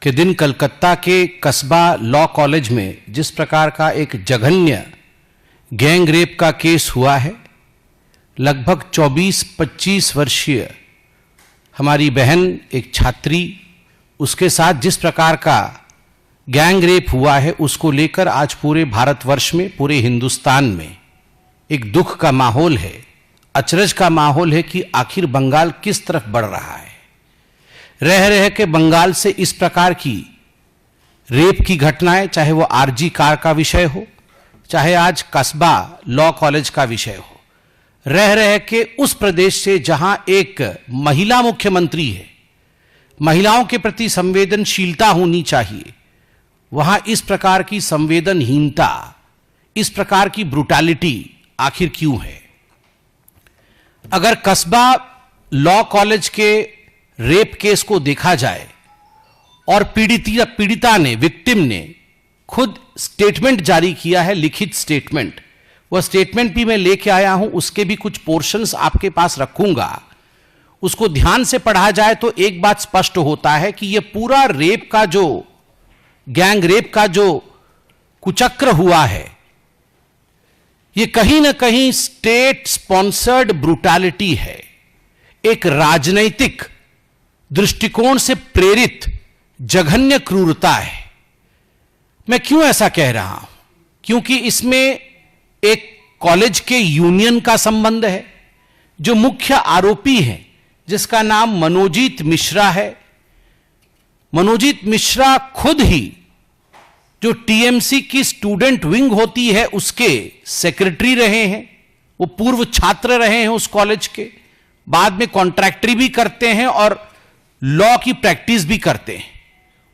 के दिन कलकत्ता के कस्बा लॉ कॉलेज में जिस प्रकार का एक जघन्य गैंग रेप का केस हुआ है, लगभग 24-25 वर्षीय हमारी बहन एक छात्री, उसके साथ जिस प्रकार का गैंग रेप हुआ है, उसको लेकर आज पूरे भारतवर्ष में, पूरे हिंदुस्तान में एक दुख का माहौल है, अचरज का माहौल है कि आखिर बंगाल किस तरफ बढ़ रहा है। रह रह के बंगाल से इस प्रकार की रेप की घटनाएं, चाहे वो आरजी कार का विषय हो, चाहे आज कस्बा लॉ कॉलेज का विषय हो, रह रह के उस प्रदेश से जहां एक महिला मुख्यमंत्री है, महिलाओं के प्रति संवेदनशीलता होनी चाहिए, वहां इस प्रकार की संवेदनहीनता, इस प्रकार की ब्रुटैलिटी आखिर क्यों है। अगर कस्बा लॉ कॉलेज के रेप केस को देखा जाए और पीड़िता ने, विक्टिम ने खुद स्टेटमेंट जारी किया है, लिखित स्टेटमेंट, वह स्टेटमेंट भी मैं लेके आया हूं, उसके भी कुछ पोर्शंस आपके पास रखूंगा। उसको ध्यान से पढ़ा जाए तो एक बात स्पष्ट होता है कि यह पूरा रेप का जो गैंग रेप का जो कुचक्र हुआ है, यह कहीं ना कहीं स्टेट स्पॉन्सर्ड ब्रूटैलिटी है, एक राजनैतिक दृष्टिकोण से प्रेरित जघन्य क्रूरता है। मैं क्यों ऐसा कह रहा हूं? क्योंकि इसमें एक कॉलेज के यूनियन का संबंध है। जो मुख्य आरोपी है, जिसका नाम मनोजीत मिश्रा है, मनोजीत मिश्रा खुद ही जो टीएमसी की स्टूडेंट विंग होती है उसके सेक्रेटरी रहे हैं, वो पूर्व छात्र रहे हैं उस कॉलेज के, बाद में कॉन्ट्रैक्टरी भी करते हैं और लॉ की प्रैक्टिस भी करते हैं।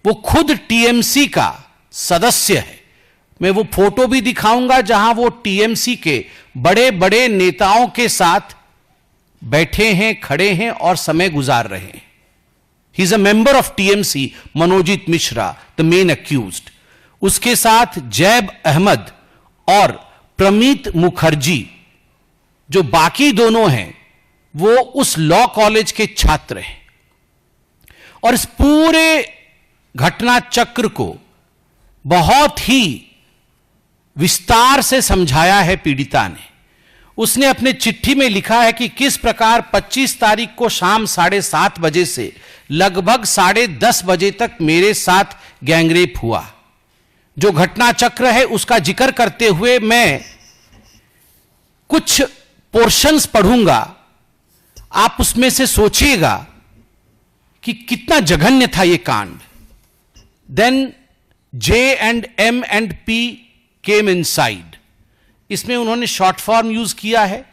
वो खुद टीएमसी का सदस्य है। मैं वो फोटो भी दिखाऊंगा जहां वो टीएमसी के बड़े बड़े नेताओं के साथ बैठे हैं, खड़े हैं और समय गुजार रहे हैं। He is a member of TMC, Manojit Mishra, the main accused. उसके साथ जैब अहमद और प्रमीत मुखर्जी, जो बाकी दोनों हैं, वो उस लॉ कॉलेज के छात्र हैं। और इस पूरे घटना चक्र को बहुत ही विस्तार से समझाया है पीड़िता ने। उसने अपने चिट्ठी में लिखा है कि किस प्रकार 25 तारीख को शाम 7:30 बजे से लगभग 10:30 बजे तक मेरे साथ गैंगरेप हुआ। जो घटना चक्र है उसका जिक्र करते हुए मैं कुछ पोर्शंस पढ़ूंगा, आप उसमें से सोचिएगा कि कितना जघन्य था यह कांड। Then J and M and P came inside। इसमें उन्होंने शॉर्ट फॉर्म यूज किया है।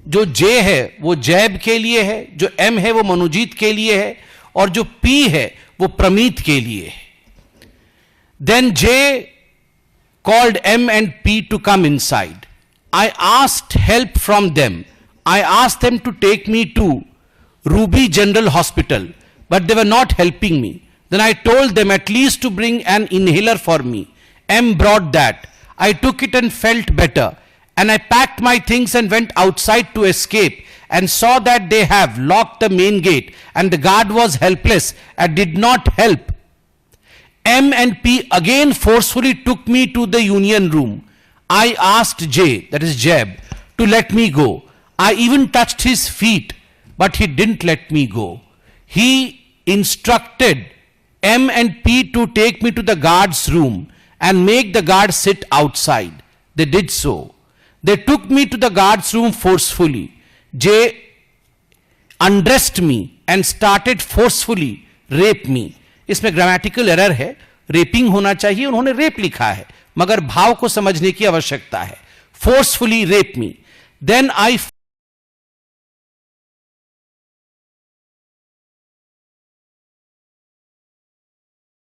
जो J है वो जैब के लिए है, जो M है वो मनोजीत के लिए है, और जो P है वो प्रमीत के लिए है। Then J called M and P to come inside. I asked help from them. I asked them to take me to Ruby General Hospital, but they were not helping me. Then I told them at least to bring an inhaler for me. M brought that. I took it and felt better. And I packed my things and went outside to escape and saw that they have locked the main gate and the guard was helpless and did not help. M and P again forcefully took me to the union room. I asked J, that is Jeb, to let me go. I even touched his feet, but he didn't let me go. He instructed M and P to take me to the guard's room and make the guard sit outside. They did so. They took me to the guard's room forcefully. J undressed me and started forcefully rape me. इसमें grammatical error है, rapping होना चाहिए, उन्होंने rape लिखा है, मगर भाव को समझने की आवश्यकता है। फोर्सफुली रेप मी, देन आई